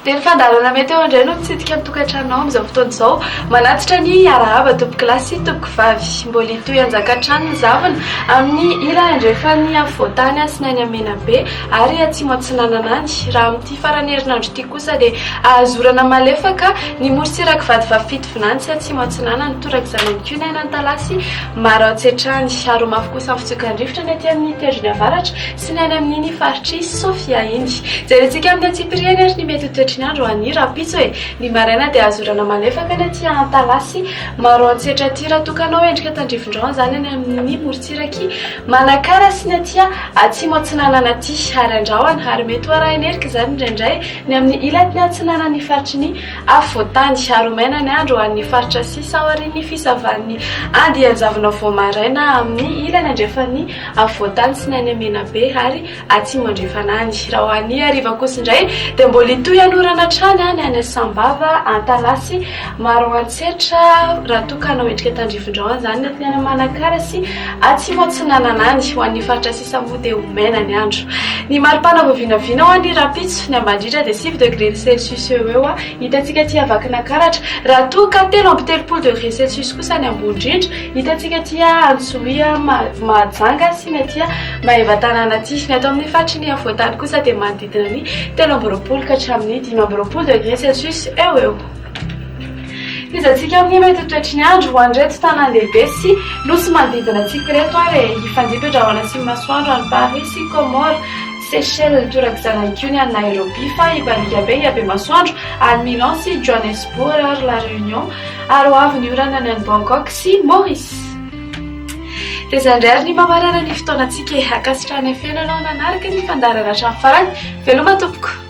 dia ny fandaharana mety eo indray no mitsidika amin'ny tokantranonao amin'izao fotoana izao manatitra ny arahaba tompoko lahy sy tompoko vavy mbola hitohy anjaka-trano ny zavana amin'ny ilany andrefa ny avoatany sy ny any Menabe ary atsimo Atsinananany raha amin'ity farany herinandro ity kosa dia ahazorana malefaka ny morotsiraky vadivavy fito vinany sy atsimo Atsinanana toraky izany amin'ny koa ny any Talasy maro antsetrany ary mafy kosa ny fitsokan-drivotra ny aty amin'ny Tendrony Avaratra sy ny any amin'ny faritry Sofia iny jerentsika amin'ny Antsipiriany ary ny mety toetry ny andro any rapitso ny maraina dia ahazorana malefaka ny aty Talasy maro antsetra aty raha tokanao endrika tandrivon-drano zany any amin'ny morotsiraky Manakara sy ny aty atsimo Atsinanana aty ary andrahoana ary mety ho arahin'erika izany indraindray ny amin'ny ilat'ny Atsinanana ny faritry ny Afoatany ary maina ny andro any faritra sisa aorian'ny fisavan'ny andian-javona vao maraina amin'ny ilany andrefan'ny Afoatany sy ny any Menabe ary atsimo andrefanany raha ho any hariva kosa indray dia mbola hitohy hanorana trany any any Sambava Talasy maro antsetra raha tokanao endrika tandrivon-drano zany ny any Manakara sy atsimo Atsinanana ho an'ny faritra sisa moa dia ho maina ny andro ny maripana voavinavina ho an'ny rapitso ny ambandritra dia 6 degré Celsius eo hitantsika aty Avakinankaratra raha toa ka 3 degré Celsius kosa ny ambondrindra hitantsika aty Antsohia Mahajanga sy ny aty Maevatanana aty ny ato amin'ny faritry ny Afoatany kosa dia manodidina ny 13 ka hatramin'ny 15 degré Celsius eo izatsika amin'ny mety toetry ny andro ho andreto tanàna lehibe sy nosy manodidina antsika reto ary hifandipedrahona sy masoandro any Paris sy Comore Seychelles torak'izany any koa ny any Nairobi fa hibalika be iabe masoandro any Milan sy Johannesburg ary La Réunion ary ho avy ny orana any Bangkok sy Maurice dia izay indray ary ny mamarana ny fotoanantsika akasitrahana fiainanao nanaraka ny fandaharana hatramin'ny farany veloma tompoko